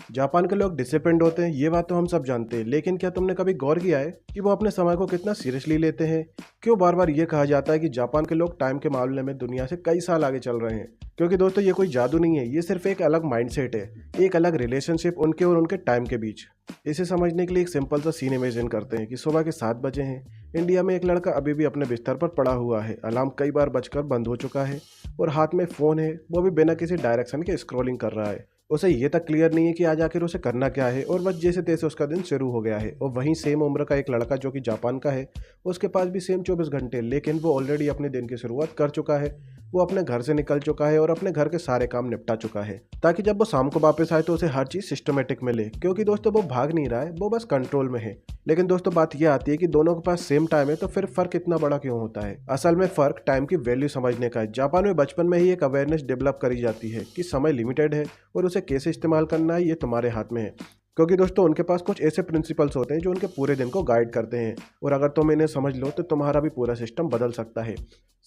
Japan के लोग disciplined होते हैं, ये बात तो हम सब जानते हैं, लेकिन क्या तुमने कभी गौर किया है कि वो अपने समय को कितना सीरियसली लेते हैं? क्यों बार बार ये कहा जाता है कि जापान के लोग टाइम के मामले में दुनिया से कई साल आगे चल रहे हैं? क्योंकि दोस्तों ये कोई जादू नहीं है, ये सिर्फ एक अलग माइंडसेट है, एक अलग रिलेशनशिप उनके और उनके टाइम के बीच। इसे समझने के लिए एक सिंपल सा सीन इमेजिन करते हैं कि सुबह के 7 बजे हैं। इंडिया में एक लड़का अभी भी अपने बिस्तर पर पड़ा हुआ है, अलार्म कई बार बजकर बंद हो चुका है और हाथ में फ़ोन है, वो भी बिना किसी डायरेक्शन के स्क्रॉलिंग कर रहा है। उसे ये तक क्लियर नहीं है कि आज आखिर उसे करना क्या है, और बस जैसे तैसे उसका दिन शुरू हो गया है। और वहीं सेम उम्र का एक लड़का जो कि जापान का है, उसके पास भी सेम 24 घंटे, लेकिन वो ऑलरेडी अपने दिन की शुरुआत कर चुका है। वो अपने घर से निकल चुका है और अपने घर के सारे काम निपटा चुका है, ताकि जब वो शाम को वापस आए तो उसे हर चीज़ सिस्टमेटिक मिले। क्योंकि दोस्तों वो भाग नहीं रहा है, वो बस कंट्रोल में है। लेकिन दोस्तों बात यह आती है कि दोनों के पास सेम टाइम है, तो फिर फर्क इतना बड़ा क्यों होता है? असल में फर्क टाइम की वैल्यू समझने का है। जापान में बचपन में ही एक अवेयरनेस डेवलप करी जाती है कि समय लिमिटेड है और उसे कैसे इस्तेमाल करना है ये तुम्हारे हाथ में है। क्योंकि दोस्तों उनके पास कुछ ऐसे प्रिंसिपल्स होते हैं जो उनके पूरे दिन को गाइड करते हैं, और अगर तुम इन्हें समझ लो तो तुम्हारा भी पूरा सिस्टम बदल सकता है।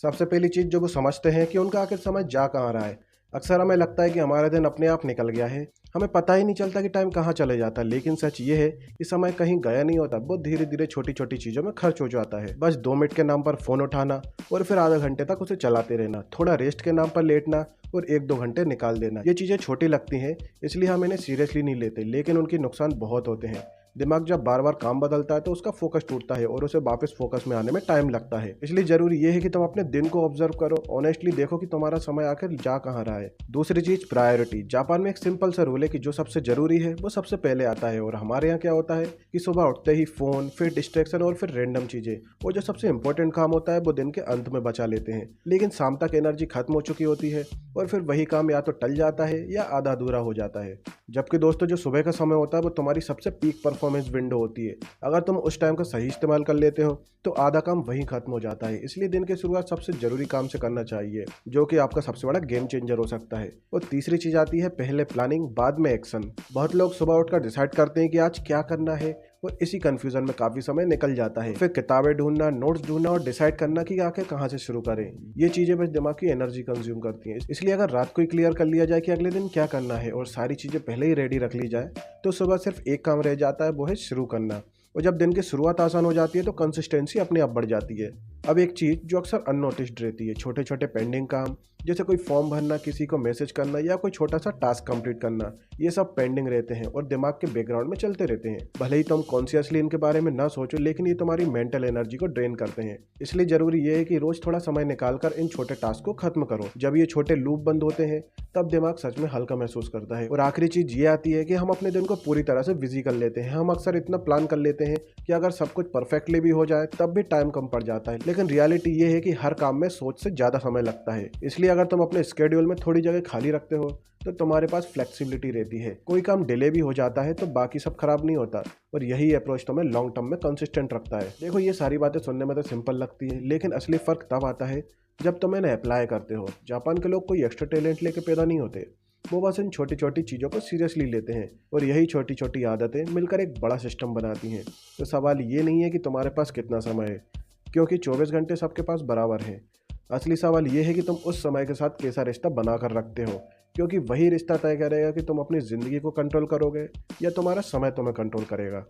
सबसे पहली चीज़ जो वो समझते हैं कि उनका आखिर समय जा कहाँ रहा है। अक्सर हमें लगता है कि हमारा दिन अपने आप निकल गया है, हमें पता ही नहीं चलता कि टाइम कहाँ चले जाता है। लेकिन सच ये है कि समय कहीं गया नहीं होता, बहुत धीरे धीरे छोटी छोटी चीज़ों में खर्च हो जाता है। बस 2 मिनट के नाम पर फ़ोन उठाना और फिर आधा घंटे तक उसे चलाते रहना, थोड़ा रेस्ट के नाम पर लेटना और 1-2 घंटे निकाल देना। ये चीज़ें छोटी लगती हैं, इसलिए हम इन्हें सीरियसली नहीं लेते, लेकिन उनके नुकसान बहुत होते हैं। दिमाग जब बार बार काम बदलता है तो उसका फोकस टूटता है और उसे वापस फोकस में आने में टाइम लगता है। इसलिए जरूरी ये है कि तुम अपने दिन को ऑब्जर्व करो, ऑनेस्टली देखो कि तुम्हारा समय आखिर जा कहाँ रहा है। दूसरी चीज, प्रायोरिटी। जापान में एक सिंपल सा रूल है कि जो सबसे जरूरी है वो सबसे पहले आता है, और हमारे यहाँ क्या होता है कि सुबह उठते ही फोन, फिर डिस्ट्रैक्शन और फिर रैंडम चीजें, और जो सबसे इंपॉर्टेंट काम होता है वो दिन के अंत में बचा लेते हैं। लेकिन शाम तक एनर्जी खत्म हो चुकी होती है और फिर वही काम या तो टल जाता है या आधा अधूरा हो जाता है। जबकि दोस्तों जो सुबह का समय होता है वो तुम्हारी सबसे पीक परफॉर्मेंस विंडो होती है। अगर तुम उस टाइम का सही इस्तेमाल कर लेते हो तो आधा काम वहीं खत्म हो जाता है। इसलिए दिन की शुरुआत सबसे जरूरी काम से करना चाहिए, जो कि आपका सबसे बड़ा गेम चेंजर हो सकता है। और तीसरी चीज आती है पहले प्लानिंग बाद में एक्शन। बहुत लोग सुबह उठकर डिसाइड करते हैं कि आज क्या करना है, और इसी कंफ्यूजन में काफी समय निकल जाता है। फिर किताबें ढूंढना, नोट्स ढूंढना और डिसाइड करना कि आखिर कहाँ से शुरू करें। ये चीजें बस दिमाग की एनर्जी कंज्यूम करती हैं। इसलिए अगर रात को ही क्लियर कर लिया जाए कि अगले दिन क्या करना है और सारी चीजें पहले ही रेडी रख ली जाए, तो सुबह सिर्फ एक काम रह जाता है, वो है शुरू करना। और जब दिन की शुरुआत आसान हो जाती है तो कंसिस्टेंसी अपने आप बढ़ जाती है। अब एक चीज़ जो अक्सर अननोटिस्ड रहती है, छोटे छोटे पेंडिंग काम, जैसे कोई फॉर्म भरना, किसी को मैसेज करना या कोई छोटा सा टास्क कंप्लीट करना, ये सब पेंडिंग रहते हैं और दिमाग के बैकग्राउंड में चलते रहते हैं। भले ही तुम कॉन्शियसली इनके बारे में ना सोचो, लेकिन ये तुम्हारी मेंटल एनर्जी को ड्रेन करते हैं। इसलिए जरूरी ये है कि रोज थोड़ा समय निकालकर इन छोटे टास्क को खत्म करो। जब ये छोटे लूप बंद होते हैं तब दिमाग सच में हल्का महसूस करता है। और आखिरी चीज ये आती है कि हम अपने दिन को पूरी तरह से बिजी कर लेते हैं। हम अक्सर इतना प्लान कर लेते हैं कि अगर सब कुछ परफेक्टली भी हो जाए तब भी टाइम कम पड़ जाता है। लेकिन रियलिटी ये है कि हर काम में सोच से ज़्यादा समय लगता है। इसलिए अगर तुम अपने स्केड्यूल में थोड़ी जगह खाली रखते हो तो तुम्हारे पास फ्लेक्सिबिलिटी रहती है। कोई काम डिले भी हो जाता है तो बाकी सब खराब नहीं होता, और यही अप्रोच तुम्हें लॉन्ग टर्म में कंसिस्टेंट रखता है। देखो ये सारी बातें सुनने में तो सिंपल लगती है, लेकिन असली फर्क तब आता है जब तुम इन्हें अप्लाई करते हो। जापान के लोग कोई एक्स्ट्रा टैलेंट लेके पैदा नहीं होते, वो बस इन छोटी छोटी चीज़ों को सीरियसली लेते हैं, और यही छोटी छोटी आदतें मिलकर एक बड़ा सिस्टम बनाती हैं। तो सवाल ये नहीं है कि तुम्हारे पास कितना समय है, क्योंकि 24 घंटे सबके पास बराबर हैं। असली सवाल ये है कि तुम उस समय के साथ कैसा रिश्ता बना कर रखते हो, क्योंकि वही रिश्ता तय करेगा कि तुम अपनी ज़िंदगी को कंट्रोल करोगे या तुम्हारा समय तुम्हें कंट्रोल करेगा।